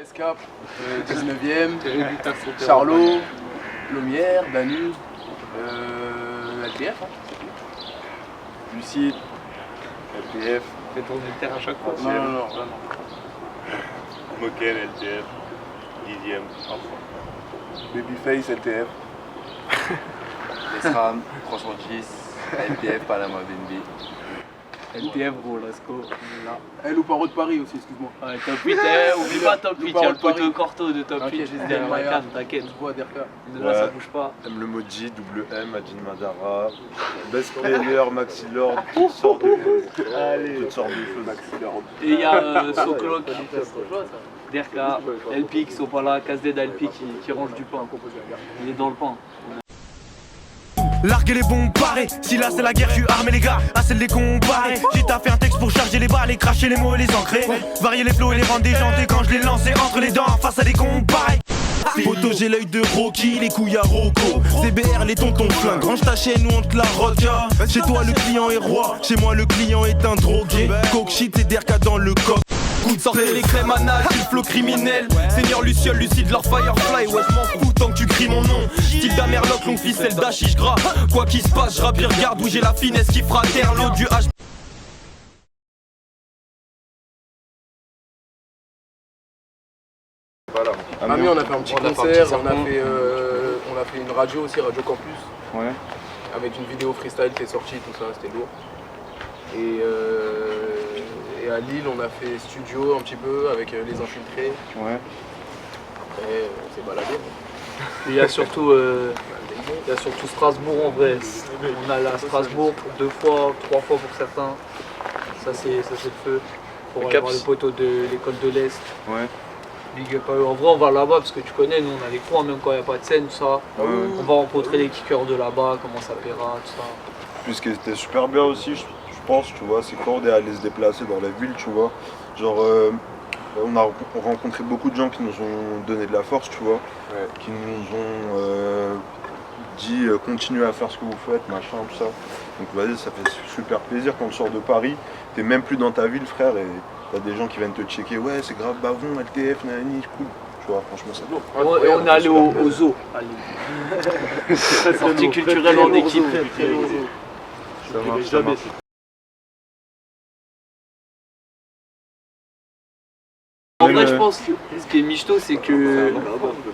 Escape, 19ème, Charlot, Lomière, Danu, LPF, hein. Lucide, LPF. Fais tourner le terrain à chaque fois. Non. Moken, LTF, 10ème. Babyface, LTF. SRAM, 310, LPF, Panama BNB. LTF, gros, let's go. Elle ou Paro de Paris aussi, excuse-moi. Ouais, top 8, oublie pas top 8, il y a le poteau Corto de top 8 juste derrière la carte, t'inquiète. Je vois Derka. Là, ça bouge pas. M le Moji, WM, Adin Madara, Best Player, Maxi Lord, toutes sortes de choses. Et il y a Socloc, Derka, LP qui sont pas là, KSD d'LP qui range du pain. Il est dans le pain. Larguer les bombes parées, si là c'est la guerre, je suis armé les gars, assez de les comparer. J'ai taffé un texte pour charger les balles, et cracher les mots et les ancrer. Varier les flots et les rendre déjantés quand je les lançais entre les dents face à des compares. Photo j'ai l'œil de Rocky, les couilles à Rocco. CBR les tontons flingues, range ta chaîne ou on te la roque. Chez toi le client est roi, chez moi le client est un drogué. Coke shit et Derka dans le coq. Sortez les crèmes à nage, le flow criminel. Seigneur Luciole, lucide leur firefly. Ouais je m'en fous tant que tu cries mon nom. Style d'Amerloc, longue ficelle d'Achiche gras. Quoi qu'il se passe, je rappe, regarde où j'ai la finesse qui fratère. L'eau du H. Voilà. Ami, on a fait un petit concert, on a fait une radio aussi, Radio Campus. Ouais. Avec une vidéo freestyle qui est sortie, tout ça, c'était lourd. Et à Lille, on a fait studio un petit peu avec les infiltrés. Ouais. Après, on s'est baladé. Il y a surtout Strasbourg en vrai. On a la Strasbourg 2 fois, 3 fois pour certains. Ça c'est le feu. Pour aller voir les poteaux de l'école de l'Est. Ouais. Big up à eux. En vrai on va là-bas parce que tu connais, nous on a les coins même quand il n'y a pas de scène, tout ça. Ouais. On va rencontrer les kickers de là-bas, comment ça paiera, tout ça. Puis ce qui était super bien aussi, je pense, tu vois, c'est quand on est allé se déplacer dans la ville, tu vois. Genre, on a rencontré beaucoup de gens qui nous ont donné de la force, tu vois. Ouais. Qui nous ont dit continuez à faire ce que vous faites, machin, tout ça. Donc vas-y, ça fait super plaisir quand on sort de Paris. T'es même plus dans ta ville, frère, et t'as des gens qui viennent te checker. Ouais, c'est grave bavon, LTF, nanani, cool. Tu vois, franchement, c'est lourd. Et on est allé au zoo. Allez. Sortie culturelle en équipe. Ça marche. En vrai, je pense que ce qui est michto, c'est que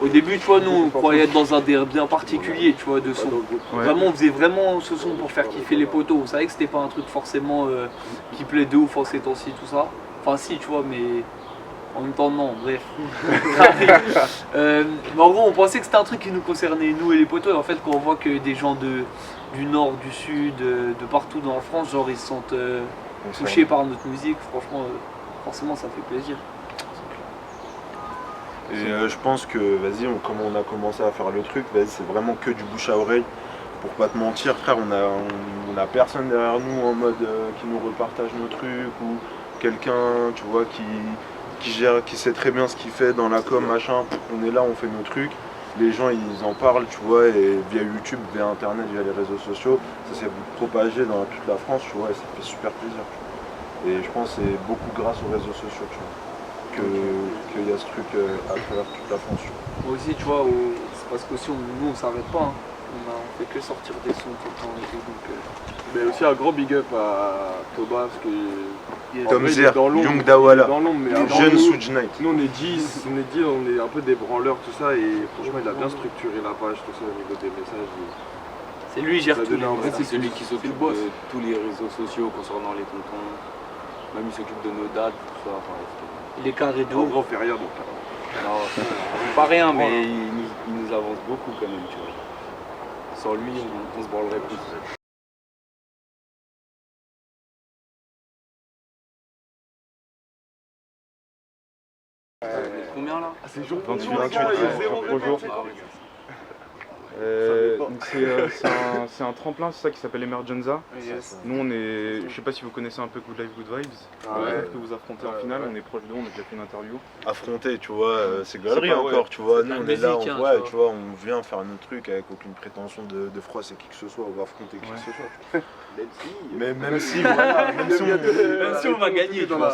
au début, tu vois, nous on croyait être dans un délire bien particulier, tu vois, de son. Ouais. Vraiment, on faisait vraiment ce son pour faire kiffer les potos. On savait que c'était pas un truc forcément qui plaît de ouf en ces temps-ci, tout ça. Enfin, si, tu vois, mais en même temps, non, bref. Mais en gros, on pensait que c'était un truc qui nous concernait, nous et les potos. Et en fait, quand on voit que des gens du nord, du sud, de partout dans la France, genre, ils se sentent touchés par notre musique, franchement, forcément, ça fait plaisir. Et je pense que, vas-y, comme on a commencé à faire le truc, vas-y, c'est vraiment que du bouche à oreille. Pour pas te mentir, frère, on a personne derrière nous en mode qui nous repartage nos trucs ou quelqu'un, tu vois, qui gère, qui sait très bien ce qu'il fait dans la com, machin. On est là, on fait nos trucs. Les gens, ils en parlent, tu vois, et via YouTube, via Internet, via les réseaux sociaux, ça s'est propagé dans toute la France, tu vois, et ça fait super plaisir. Et je pense que c'est beaucoup grâce aux réseaux sociaux, tu vois. Qu'il y a ce truc à travers toute la France. Moi aussi, tu vois, c'est parce qu'aussi nous on s'arrête pas, hein. On fait que sortir des sons tout le temps et tout, donc... Mais aussi un gros big up à Toba parce que Tom Zer, Young Dawala, Jeune Suge Knight. Nous on est 10, on est un peu des branleurs tout ça et franchement il a bien structuré la page tout ça au niveau des messages. C'est lui qui gère tous les C'est celui qui s'occupe de tous les réseaux sociaux concernant les tontons. Même il s'occupe de nos dates, tout ça. Enfin, il est carré En d'eau. gros on fait rien donc. non, pas rien, mais il nous avance beaucoup quand même, tu vois. Sans lui, on se branlerait plus. Combien là? Ah c'est jour 28, bonjour. Donc c'est un tremplin, c'est ça qui s'appelle Emergenza. Nous on est, je sais pas si vous connaissez un peu Good Life Good Vibes, que vous affrontez en finale, on est proche d'eux, on a déjà fait une interview. Affronter, tu vois, c'est galerie encore, tu vois. Nous on est là, tu vois, on vient faire notre truc avec aucune prétention de froisser qui que ce soit, ou affronter qui que ce soit. Mais même si, voilà, même si on va gagner, tu vois.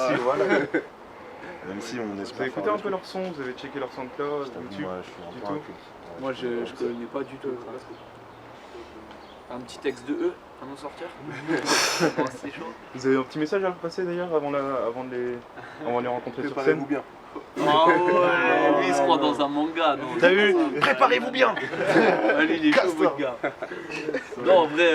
Même si on Vous espère. avez écouté un peu leur son, vous avez checké leur SoundCloud, YouTube? Moi, je suis un du peu tout. inculte. Moi je connais pas du tout. Un petit texte de E à nous sortir. Oh, c'est chaud. Vous avez un petit message à leur passer d'ailleurs avant de les rencontrer sur scène? Préparez-vous bien. Ah ouais, lui il se croit dans un manga. Non, T'as vu? Préparez-vous bien! Ah, lui il est chaud, votre gars. Non, en vrai,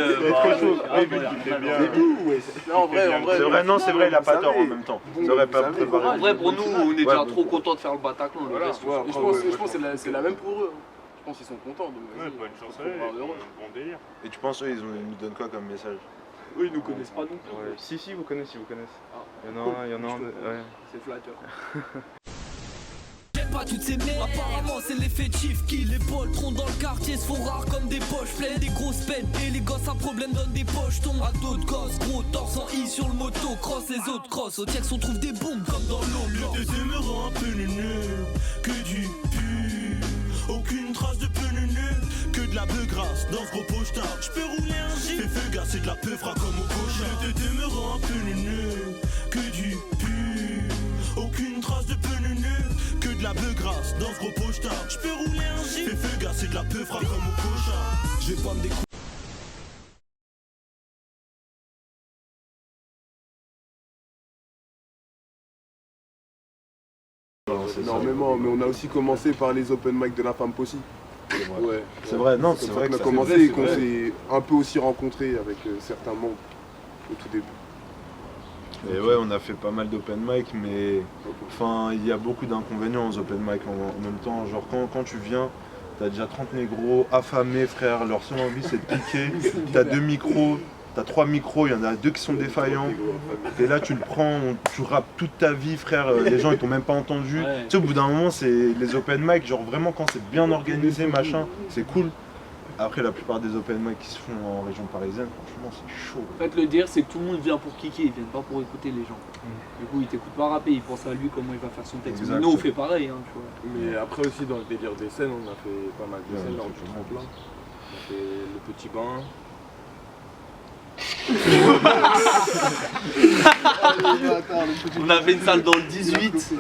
Non, en vrai, C'est vrai, non, c'est vrai, il a pas tort en même temps. Ça aurait pas en préparé. vrai, pour nous, on est déjà trop contents de faire le Bataclan. Le reste, Et je pense que c'est la même pour eux. Je pense qu'ils sont contents. Ouais, bonne chance à eux, eux, bon délire. Et tu penses, eux, ils nous donnent quoi comme message? eux, ils nous connaissent pas non plus. Ouais. Si, vous connaissez. Ah. Il y en a un. Ouais. C'est flatteur. J'aime pas toutes ces merdes. Apparemment c'est l'effectif qui les poltrons dans le quartier se font rares comme des poches pleines des grosses peines. Et les gosses à problème donnent des poches tombent à d'autres gosses. Gros torse en I sur le moto, cross les autres cross. Au Tiex on trouve des bombes comme dans l'eau. Le deuxième me rend un peu neuneux, que du pu. Aucune trace de peu neuneux, que de la beugrasse dans ce gros pochetard. J'peux rouler un Jeep, fais feu gars c'est de la peufra comme au cochard. Le deuxième me rend un peu neuneux, que du pu. Aucune trace de peu neuneux, que de la beugrasse dans ce gros pochetard. J'peux rouler un Jeep, fais feu gars c'est de la peufra comme au cochard. J'ai pas me découper. Énormément, mais on a aussi commencé par les open mic de la femme Possi. Ouais. C'est vrai, non, c'est C'est vrai qu'on que a ça commencé fait- et qu'on s'est un peu aussi rencontré avec certains membres au tout début. Et ouais, on a fait pas mal d'open mic, mais enfin, il y a beaucoup d'inconvénients aux open mic en même temps. Genre, quand tu viens, t'as déjà 30 négros affamés, frère, leur seule envie c'est de piquer. T'as 2 micros, t'as 3 micros, il y en a 2 qui sont défaillants. Et là, tu le prends, tu rappes toute ta vie, frère, les gens ils t'ont même pas entendu. Ouais. Tu sais, au bout d'un moment, c'est les open mic, genre vraiment quand c'est bien organisé, machin, c'est cool. Après, la plupart des open mic qui se font en région parisienne, franchement, c'est chaud. En fait, le dire, c'est que tout le monde vient pour kicker, ils viennent pas pour écouter les gens. Du coup, ils t'écoutent pas rapper, ils pensent à lui, comment il va faire son texte. Exact. Mais nous, on fait pareil, hein, tu vois. Mais après aussi dans le délire des scènes, on a fait pas mal de Ouais, scènes là, on on fait fait vraiment tremplin. On a fait le petit bain. On avait une salle dans le 18.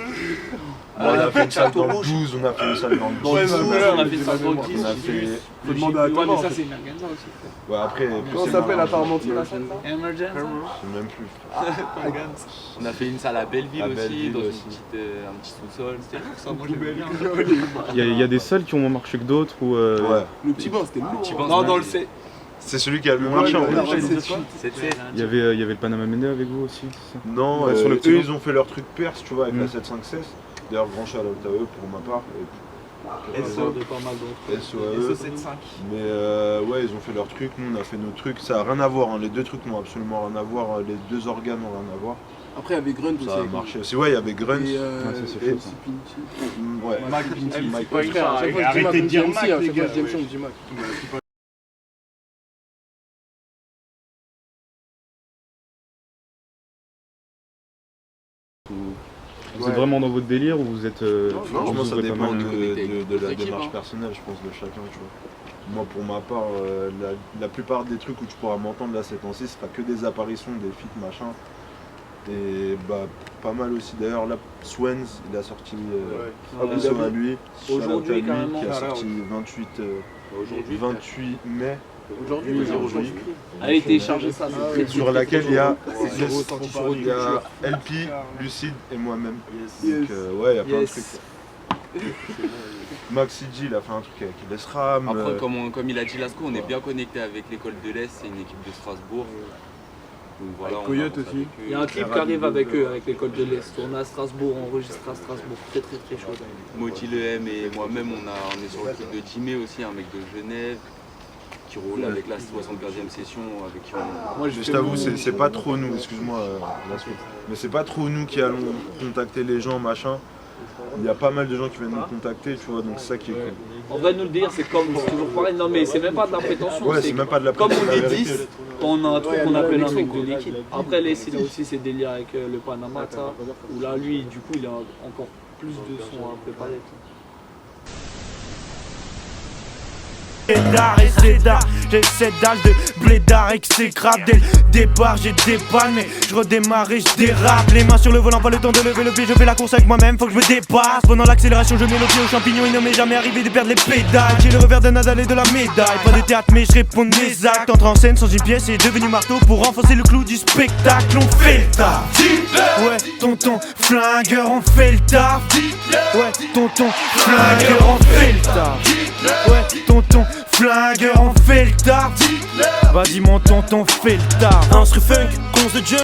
On a fait une salle dans le Rouge. 12, on a fait une salle dans le 12. Dans le 12, on a fait une salle dans le On a 18. fait... Faut demander à Ouais, mais Thomas. ça, c'est une merguez aussi. Ouais, après, Comment ça s'appelle à Parmentier la scène là Emergency. je sais même plus. On a fait une salle à Belleville À aussi, Belleville dans aussi. un petit sous-sol. C'était lourd ça, moi j'aimais bien. Il y a des salles qui ont moins marché que d'autres ou Ouais. Le petit bain, c'était lourd. Petit bain, Non, c'est dans le dingue. C. C'est celui qui a le mieux marché en ouais, fait. ouais, il y avait le Panama Mende avec vous aussi, c'est ça? Non, Ouais, sur le petit eux banc. ils ont fait leur truc perse, tu vois, avec Mm. la 756. D'ailleurs, grand shout out à eux pour ma part. Et SO de pas mal d'autres. SO à eux. Mais ouais, ils ont fait leur truc, nous on a fait nos trucs. Ça a rien à voir, hein. Les deux trucs n'ont absolument rien à voir. Les deux organes n'ont rien à voir. Après, il y avait Grunt aussi. Ça a avec marché aussi. Ouais, il y avait Grunts. Et Ouais, ça, c'est et- chaud, ça. Ouais. Mac Pinty. Mike Ouais, frère, à chaque fois, je dis Mac, on me dit MC, à chaque fois, je dis MC, on me dit Mac. Vous êtes vraiment dans votre délire ou vous êtes. Franchement, vous ça ouvrez pas dépend mal, de la L'équipe, démarche hein. personnelle, je pense, de chacun, tu vois. Moi, pour ma part, la plupart des trucs où tu pourras m'entendre là ces temps-ci, ce sera que des apparitions, des feats, machin. Et bah, pas mal aussi. D'ailleurs, là, Swens, il a sorti Abu son à Dhabi. lui. Aujourd'hui, Shout out à lui, carrément. qui a Ah, là, sorti 28 mai. Aujourd'hui, Aujourd'hui. Allez, téléchargez ça. c'est très, Sur très, laquelle très il y a, cool. il y a LP, Lucide et moi-même. Donc ouais, il y a plein de Yes. trucs. Maxi G, il a fait un truc avec Les Ram. Après, comme il a dit Lasco, on est bien connecté avec l'école de l'Est, c'est une équipe de Strasbourg. Donc voilà, Avec on Coyote avance aussi. avec eux. Il y a un clip qui arrive avec eux, avec l'école de l'Est. On est à Strasbourg, on enregistre à Strasbourg. Très très très chaud. Moti Le M et moi-même, on est sur le clip de Jimé aussi, un mec de Genève qui roule avec la 75e session. Avec qui on... Moi, Je t'avoue, c'est pas trop nous, excuse-moi, Lasco. Mais c'est pas trop nous qui allons contacter les gens, machin. Il y a pas mal de gens qui viennent nous contacter, tu vois, donc c'est ça qui est cool. En vrai, nous le dire, c'est comme, c'est toujours pareil. Non, mais c'est même pas de la prétention. Ouais, c'est même pas de la Comme prétention, on la est vérité. 10, quand on a un truc, on appelle un mec de l'équipe. Après, les il a aussi ses délires avec le Panama, ça. Où là, lui, du coup, il a encore plus de sons à préparer. Blédard et cédard, j'ai cette dalle de blédard exécrable dès le départ, j'ai des pannes, mais je redémarre et je dérape. Les mains sur le volant, pas le temps de lever le pied, je fais la course avec moi-même, faut que je me dépasse. Pendant l'accélération, je mets le pied aux champignons, il ne m'est jamais arrivé de perdre les pédales. J'ai le revers de Nadal et de la médaille, pas de théâtre mais je réponds de mes actes. Entre en scène sans une pièce, c'est devenu marteau pour renforcer le clou du spectacle. On fait le taf, ouais, tonton flingueur, on fait le taf. Ouais, tonton flingueur, on fait le taf. Ouais, tonton flingueur, on fait le taf. Vas-y mon tonton, fais le taf. Instru funk, cons de Dieu.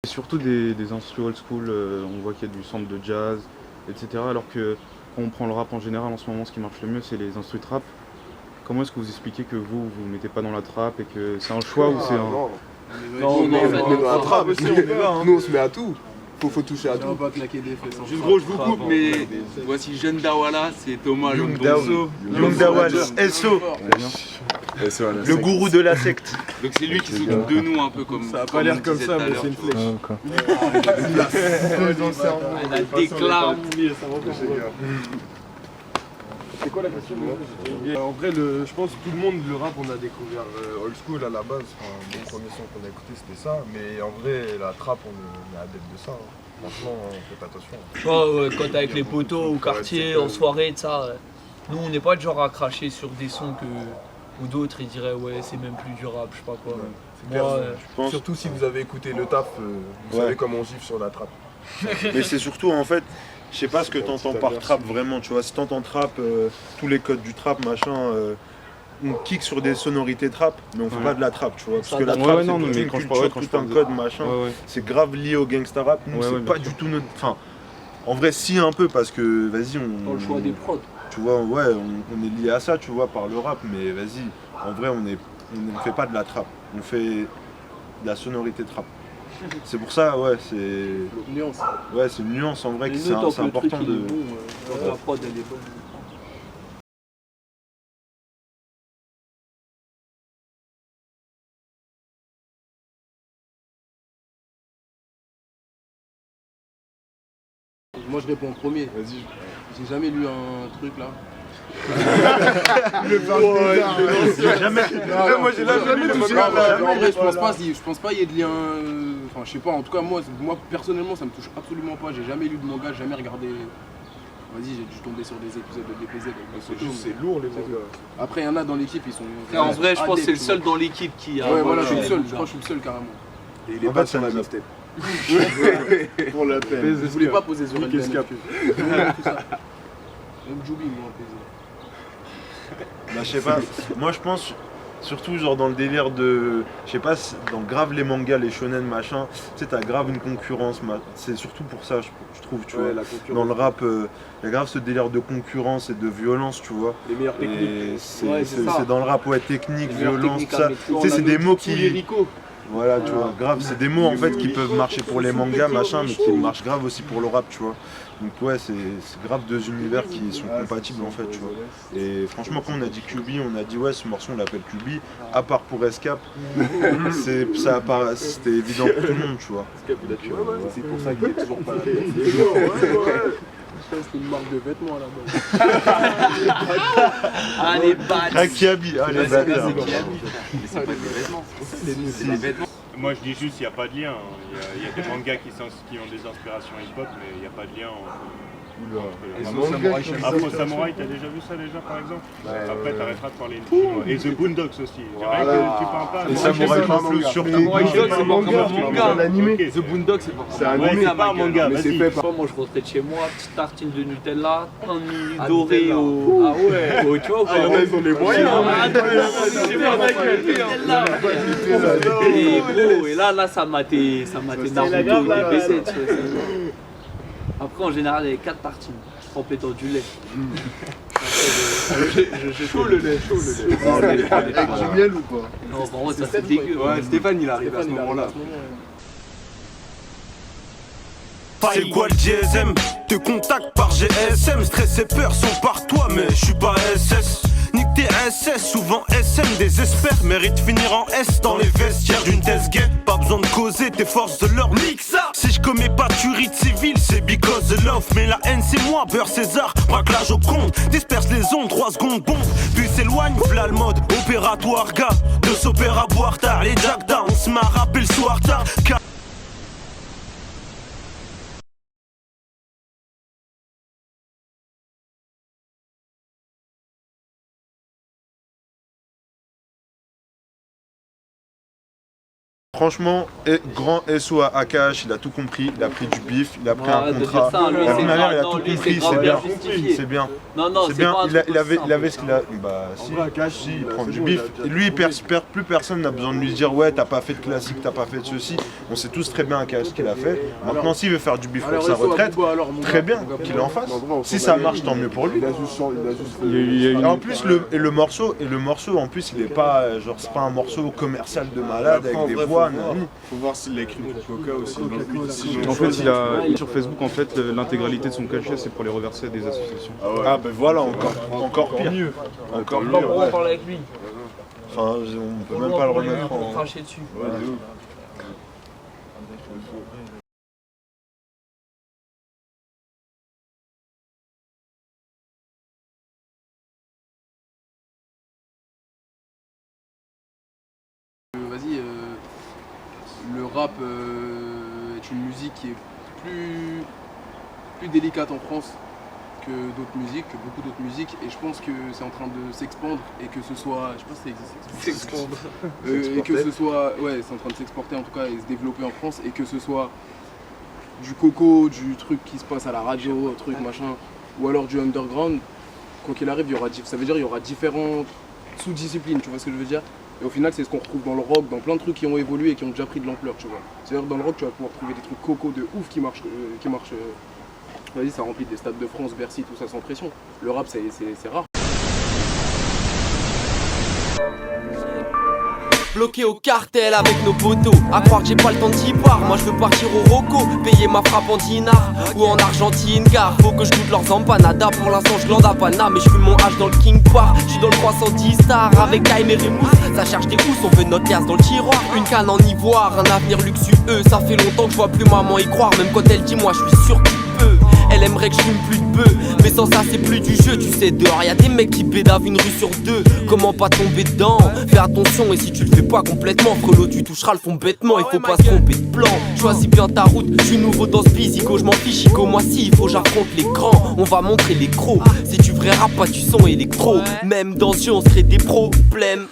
C'est surtout des instruments old school, on voit qu'il y a du sample de jazz, etc. Alors que quand on prend le rap en général, en ce moment, ce qui marche le mieux, c'est les instruments trap. Comment est-ce que vous expliquez que vous mettez pas dans la trap et que c'est un choix ou c'est un... Non, Non, on est dans la trappe, hein. nous on se met à tout. Faut toucher à On tout. va pas claquer des fesses en Juste trappe. gros, je vous coupe, mais voici Jeune Dawala, c'est Thomas Young Longonzo. Young Dawal, SO, le gourou de la secte. Donc c'est lui qui s'occupe de nous un peu comme Ça a comme pas l'air on comme disait ça, tout à mais l'heure, c'est une tu vois. flèche. Elle a déclaré. C'est quoi la question? En vrai, je pense que tout le monde, le rap, on a découvert old school à la base. Enfin, les premiers sons qu'on a écoutés, c'était ça. Mais en vrai, la trappe, on est adepte de ça. Franchement, faites attention. Ouais, quand t'es avec les potos au quartier, en soirée, de ça. Nous, on n'est pas du genre à cracher sur des sons ou d'autres, ils diraient ouais, c'est même plus du rap, je sais pas quoi. C'est clair. Moi, Je pense. Surtout si vous avez écouté le taf, vous savez comment on gifle sur la trappe. Mais c'est surtout en fait, je sais pas ce que t'entends par trap vraiment, tu vois. Si t'entends trap, tous les codes du trap, machin, on kick sur des sonorités trap, mais on fait pas de la trap, tu vois. Parce que la trap, c'est toute une culture, tout un code, machin. C'est grave lié au gangsta rap. Nous, c'est pas du tout notre. Enfin, en vrai, si un peu, parce que vas-y, dans le choix des prods. tu vois, ouais, on est lié à ça, tu vois, par le rap, mais vas-y, en vrai, on ne fait pas de la trap, on fait de la sonorité trap. C'est pour ça, ouais, c'est Nuance. ouais, c'est une nuance en vrai, que Mais c'est nous, tant que le important truc, il est de. bon, la prod, elle est bonne. Moi je réponds en premier. Vas-y. J'ai jamais lu un truc là. Jamais. Moi j'ai jamais touché. En vrai, je pense pas qu'il y ait de lien. Enfin, je sais pas. En tout cas, moi personnellement, ça me touche absolument pas. J'ai jamais lu de manga, jamais regardé. Vas-y, j'ai dû tomber sur des épisodes de DPZ. C'est lourd les mangas. Après, il y en a dans l'équipe, ils sont. En vrai, je pense que c'est le adeptes, seul dans l'équipe qui a. Ouais, voilà, je suis le les seul. mangas. Je crois que je suis le seul carrément. Et il est En pas fait, sur ça la nous- mixtape. Pour la peine. Je voulais pas poser sur Nick LDN. Escape. Tout ça. Même Joubi, moi, Bah, je sais pas, moi je pense surtout genre dans le délire de, je sais pas, dans grave les mangas, les shonen machin, tu sais t'as grave une concurrence, c'est surtout pour ça je trouve, tu vois, la dans concurrence. le rap, il y a grave ce délire de concurrence et de violence, tu vois, Les meilleures techniques. et Ouais, c'est ça. c'est dans le rap, ouais, technique, Les meilleures violence, techniques tout à ça, maîtriser. tu sais c'est des mots Tous les qui, ricots. voilà, tu vois, grave, c'est des mots en fait qui peuvent marcher pour les mangas, machin, mais qui marchent grave aussi pour le rap, tu vois. Donc ouais, c'est grave deux univers qui sont compatibles en fait, tu vois. Et franchement, quand on a dit QB, on a dit ouais, ce morceau on l'appelle QB, à part pour Escape, c'était évident pour tout le monde, tu vois. C'est pour ça qu'il est toujours pas là. C'est une marque de vêtements à la base. Ah, les bats. Akiabi, ah les bâtards. Mais c'est pas des vêtements. C'est des vêtements. Moi je dis juste qu'il n'y a pas de lien. Il y a des mangas qui ont des inspirations hip-hop, mais il n'y a pas de lien entre. Afro Samurai, t'as déjà vu ça déjà par exemple? Après t'arrêteras de parler de chinois. Et The Boondocks aussi. Rien que tu parles pas. Et Samurai Champloo surtout. Samurai Champloo, c'est manga. Animé. The Boondocks, c'est pas C'est un Ouais, c'est pas un manga, Mais c'est vas-y. fait par. Moi, je rentrais de chez moi, petite tartine de Nutella, un mini doré au. Ah ouais, tu vois, Ils ont les moyens. Et là, ça matait Naruto, DBZ, tu vois. Après, en général, il y avait 4 tartines, trempées dans du lait. Chaud le lait. Avec Du miel ou quoi? Non, vraiment, ça c'est dégueu. Ouais, Stéphane il arrive à ce moment-là. C'est quoi le GSM? Te contacte par GSM, stress et peur sont par toi, mais je suis pas SS. Nique tes SS, souvent SM désespère, mérite finir en S dans les vestiaires d'une thèse gay. Pas besoin besoin de causer, tes forces de l'ordre nique ça. Si je commets pas de tuerie de civil, c'est because the love. Mais la haine c'est moi, beurre César, braquelage au compte. Disperse les ondes, 3 secondes bombe. Puis s'éloigne, v'là le mode opératoire gars. De s'opéra à boire tard, les Jack down, on se m'a rappelé le soir tard. Franchement, grand SO à Akash, il a tout compris, il a pris du bif, il a pris un Arrête de contrat. dire ça, lui, Il a c'est ma mère, il a grave, tout non, lui, compris, c'est c'est grave bien. bien justifié. C'est bien. Non, non, C'est c'est bien, pas un il truc aussi avait ce simple. qu'il a. Bah si. En vrai, Akash, Il prend c'est du bon, bif. il a Lui, déjà plus personne n'a besoin de lui dire ouais, t'as pas fait de classique, t'as pas fait de ceci. On sait tous très bien Akash ce qu'il a fait. Maintenant, s'il veut faire du bif pour sa retraite, très bien qu'il en fasse. Si ça marche, tant mieux pour lui. Il a juste Et en plus, le morceau, en plus, il est pas genre, c'est pas un morceau commercial de malade avec des voix. Faut voir s'il a écrit pour Coca aussi. En fait, il a sur Facebook, en fait, l'intégralité de son cachet, c'est pour les reverser à des associations. Ah ben voilà, encore pire. mieux. Encore On mieux. va pouvoir parler avec lui. Enfin, on peut même pas le remettre Pour en. cracher dessus. Ouais, de ouf. Vas-y, le rap est une musique qui est plus délicate en France que d'autres musiques, que beaucoup d'autres musiques, et je pense que c'est en train de s'expandre et que ce soit, je sais pas si ça existe, et que ce soit, ouais, c'est en train de s'exporter en tout cas et se développer en France, et que ce soit du coco, du truc qui se passe à la radio, truc machin, ou alors du underground, quoi qu'il arrive, ça veut dire il y aura différentes sous-disciplines, tu vois ce que je veux dire? Et au final, c'est ce qu'on retrouve dans le rock, dans plein de trucs qui ont évolué et qui ont déjà pris de l'ampleur, tu vois. C'est-à-dire dans le rock, tu vas pouvoir trouver des trucs coco de ouf qui marchent. Vas-y, ça remplit des stades de France, Bercy, tout ça sans pression. Le rap, c'est rare. Bloqué au cartel avec nos potos. À croire que j'ai pas le temps d'y boire. Moi je veux partir au Rocco, payer ma frappe en dinars ou en Argentine, car faut que je goûte leurs empanadas. Pour l'instant je glande à Panama, mais je fume mon H dans le King Park. Je suis dans le 310 Star avec Kaim et Remus. Ça cherche des housses, on veut notre gaz dans le tiroir. Une canne en ivoire, un avenir luxueux. Ça fait longtemps que je vois plus maman y croire. Même quand elle dit moi je suis sûr qu'il peut. Elle aimerait que je fume plus de bœufs, mais sans ça c'est plus du jeu. Tu sais dehors y'a des mecs qui bédavent une rue sur deux. Comment pas tomber dedans? Fais attention, et si tu le fais pas complètement, frelot tu toucheras le fond bêtement. Il faut pas se tromper de plan. Choisis bien ta route, je suis nouveau dans ce bisico. Je m'en fiche, Ico, moi si il faut j'affronte les grands. On va montrer les crocs. Si tu vrai rap pas du son électro. Même dans ce jeu on se crée des problèmes.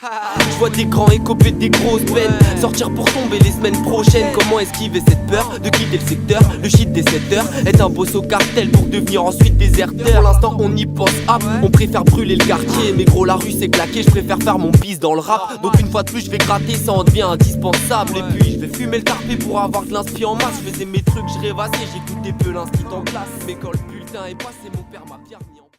Je vois des grands écoper des grosses peines. Sortir pour tomber les semaines prochaines. Comment esquiver cette peur de quitter le secteur? Le shit des 7 heures est un boss au cartel pour devenir ensuite déserteur. Pour l'instant on y pense hop, on préfère brûler le quartier. Mais gros la rue c'est claqué, je préfère faire mon bis dans le rap. Donc une fois de plus je vais gratter, ça en devient indispensable. Et puis je vais fumer le tarpé pour avoir de l'inspi en masse. Je faisais mes trucs, je rêvassais, j'écoutais peu l'instit en classe. Mais quand le bulletin est passé, mon père m'a bien remis en